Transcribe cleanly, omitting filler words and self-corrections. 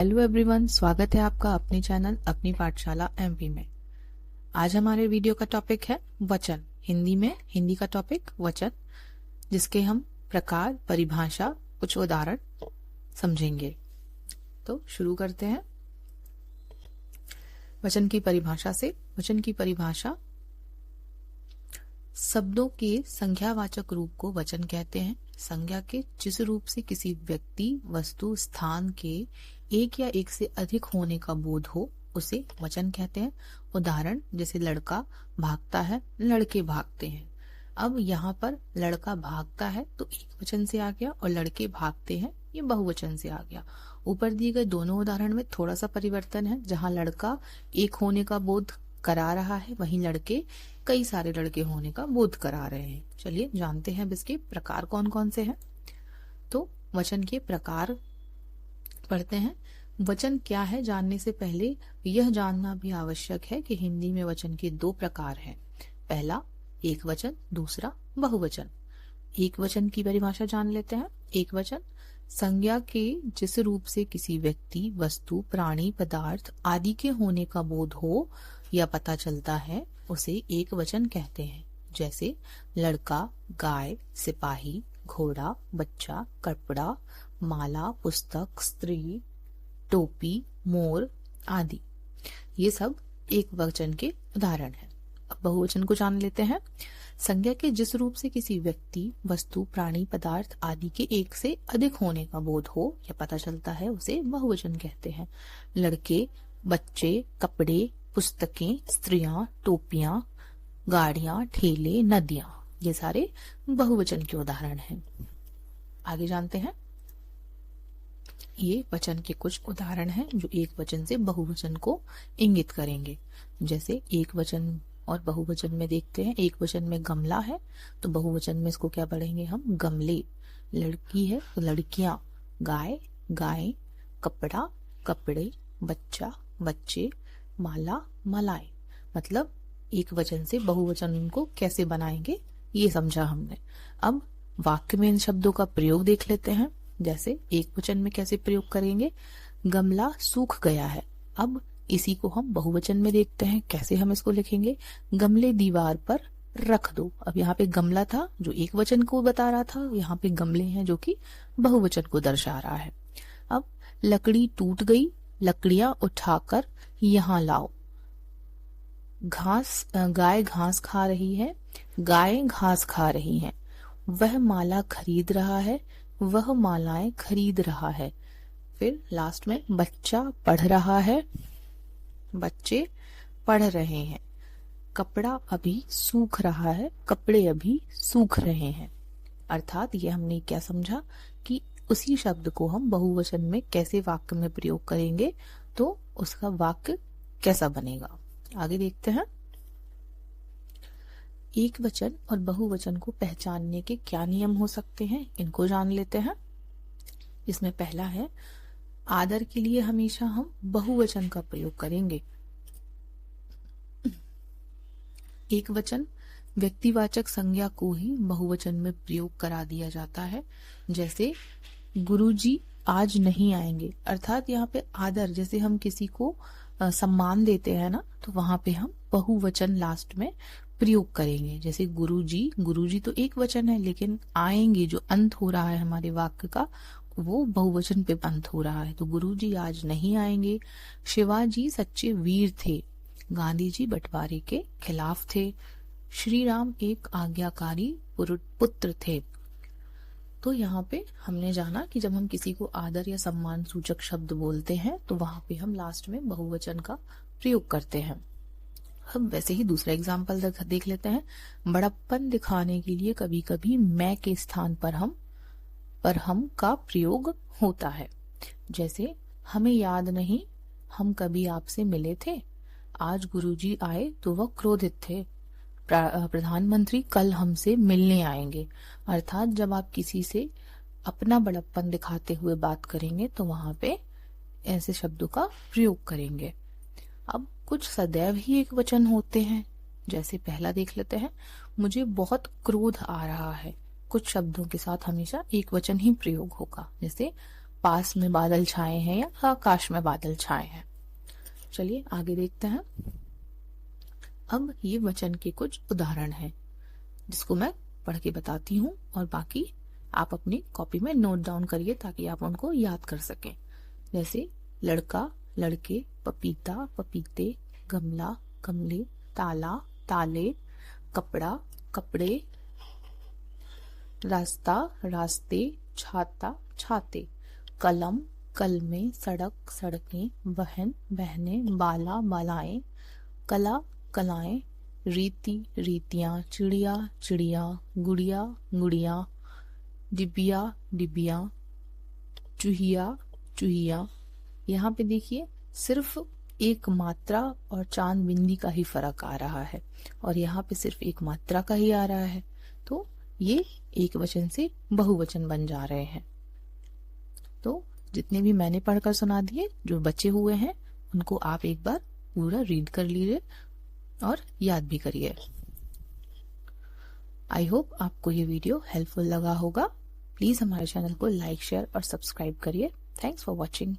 Hello everyone, स्वागत है आपका अपने चैनल अपनी पाठशाला एमपी में। आज हमारे वीडियो का टॉपिक है वचन। हिंदी का टॉपिक वचन, जिसके हम प्रकार, परिभाषा, कुछ उदाहरण समझेंगे। तो शुरू करते हैं वचन की परिभाषा से। वचन की परिभाषा, शब्दों के संज्ञावाचक रूप को वचन कहते हैं। संज्ञा के जिस रूप से किसी व्यक्ति, वस्तु, स्थान के एक या एक से अधिक होने का बोध हो उसे वचन कहते हैं। उदाहरण जैसे लड़का भागता है, लड़के भागते हैं। अब यहाँ पर लड़का भागता है तो एक वचन से आ गया और लड़के भागते हैं ये बहुवचन से आ गया। ऊपर दिए गए दोनों उदाहरण में थोड़ा सा परिवर्तन है। जहाँ लड़का एक होने का बोध करा रहा है, वहीं लड़के कई सारे लड़के होने का बोध करा रहे हैं। चलिए जानते हैं अब इसके प्रकार कौन कौन से हैं। तो वचन के प्रकार पढ़ते हैं। वचन क्या है जानने से पहले यह जानना भी आवश्यक है कि हिंदी में वचन के दो प्रकार हैं। पहला एक वचन, दूसरा बहुवचन। एक वचन की परिभाषा जान लेते हैं। एक वचन संज्ञा के जिस रूप से किसी व्यक्ति, वस्तु, प्राणी, पदार्थ आदि के होने का बोध हो या पता चलता है उसे एक वचन कहते हैं। जैसे लड़का, गाय, सिपाही, घोड़ा, बच्चा, कपड़ा, माला, पुस्तक, स्त्री, टोपी, मोर आदि। ये सब एक वचन के उदाहरण हैं। अब बहुवचन को जान लेते हैं। संज्ञा के जिस रूप से किसी व्यक्ति, वस्तु, प्राणी, पदार्थ आदि के एक से अधिक होने का बोध हो या पता चलता है उसे बहुवचन कहते हैं। लड़के, बच्चे, कपड़े, पुस्तकें, स्त्रियां, टोपियां, गाड़ियां, ठेले, नदियां, ये सारे बहुवचन के उदाहरण हैं। आगे जानते हैं। ये वचन के कुछ उदाहरण हैं जो एक वचन से बहुवचन को इंगित करेंगे। जैसे एक वचन और बहुवचन में देखते हैं। एक वचन में गमला है तो बहुवचन में इसको क्या पढ़ेंगे हम? गमले। लड़की है तो लड़कियां। गाय, गाय। कपड़ा, कपड़े। बच्चा, बच्चे। माला, मालाएं। मतलब एक वचन से बहुवचन उनको कैसे बनाएंगे ये समझा हमने। अब वाक्य में इन शब्दों का प्रयोग देख लेते हैं। जैसे एक वचन में कैसे प्रयोग करेंगे? गमला सूख गया है। अब इसी को हम बहुवचन में देखते हैं कैसे हम इसको लिखेंगे। गमले दीवार पर रख दो। अब यहाँ पे गमला था जो एक वचन को बता रहा था, यहाँ पे गमले हैं जो कि बहुवचन को दर्शा रहा है। अब लकड़ी टूट गई, लकड़ियां उठाकर यहाँ लाओ। गाय घास खा रही है, गाय घास खा रही है। वह माला खरीद रहा है, वह मालाएं खरीद रहा है। फिर लास्ट में बच्चा पढ़ रहा है, बच्चे पढ़ रहे हैं। कपड़ा अभी सूख रहा है, कपड़े अभी सूख रहे हैं। अर्थात ये हमने क्या समझा कि उसी शब्द को हम बहुवचन में कैसे वाक्य में प्रयोग करेंगे तो उसका वाक्य कैसा बनेगा। आगे देखते हैं। एक वचन और बहुवचन को पहचानने के क्या नियम हो सकते हैं, इनको जान लेते हैं। इसमें पहला है, आदर के लिए हमेशा हम बहुवचन का प्रयोग करेंगे। एक वचन व्यक्तिवाचक संज्ञा को ही बहुवचन में प्रयोग करा दिया जाता है। जैसे गुरुजी आज नहीं आएंगे। अर्थात यहाँ पे आदर, जैसे हम किसी को सम्मान देते हैं ना, तो वहां पे हम बहुवचन लास्ट में प्रयोग करेंगे। जैसे गुरुजी, गुरुजी तो एक वचन है, लेकिन आएंगे जो अंत हो रहा है हमारे वाक्य का वो बहुवचन पे अंत हो रहा है, तो गुरुजी आज नहीं आएंगे। शिवाजी सच्चे वीर थे, गांधी जी बंटवारे के खिलाफ थे। श्री राम एक आज्ञाकारी पुत्र थे। तो यहाँ पे हमने जाना कि जब हम किसी को आदर या सम्मान सूचक शब्द बोलते हैं तो वहां पे हम लास्ट में बहुवचन का प्रयोग करते हैं। अब वैसे ही दूसरा एग्जाम्पल देख लेते हैं। बड़प्पन दिखाने के लिए कभी कभी मैं के स्थान पर हम का प्रयोग होता है। जैसे हमें याद नहीं, हम कभी आपसे मिले थे। आज गुरुजी आए तो वह क्रोधित थे। प्रधानमंत्री कल हमसे मिलने आएंगे। अर्थात जब आप किसी से अपना बड़प्पन दिखाते हुए बात करेंगे तो वहां पे ऐसे शब्दों का प्रयोग करेंगे। अब कुछ सदैव ही एक वचन होते हैं। जैसे पहला देख लेते हैं, मुझे बहुत क्रोध आ रहा है। कुछ शब्दों के साथ हमेशा एक वचन ही प्रयोग होगा। जैसे पास में बादल छाए हैं या आकाश में बादल छाए हैं। चलिए आगे देखते हैं। अब ये वचन के कुछ उदाहरण हैं जिसको मैं पढ़ के बताती हूँ और बाकी आप अपनी कॉपी में नोट डाउन करिए ताकि आप उनको याद कर सकें। जैसे लड़का, लड़के, पपीता, पपीते, गमला, गमले, ताला, ताले, कपड़ा, कपड़े, रास्ता, रास्ते, छाता, छाते, कलम, कलमें, सड़क, सड़कें, बहन, बहनें, बाला, बालाएं, कला, कलाएं, रीति, रीतियां, चिड़िया, चिड़िया, गुड़िया, गुड़िया, डिबिया, डिबिया, चूहिया, चूहिया। यहाँ पे देखिए सिर्फ एक मात्रा और चांद बिंदी का ही फर्क आ रहा है और यहाँ पे सिर्फ एक मात्रा का ही आ रहा है, तो ये एक वचन से बहुवचन बन जा रहे हैं। तो जितने भी मैंने पढ़कर सुना दिए, जो बचे हुए हैं उनको आप एक बार पूरा रीड कर लीजिए और याद भी करिए। आई होप आपको ये वीडियो हेल्पफुल लगा होगा। प्लीज हमारे चैनल को लाइक, शेयर और सब्सक्राइब करिए। Thanks for watching.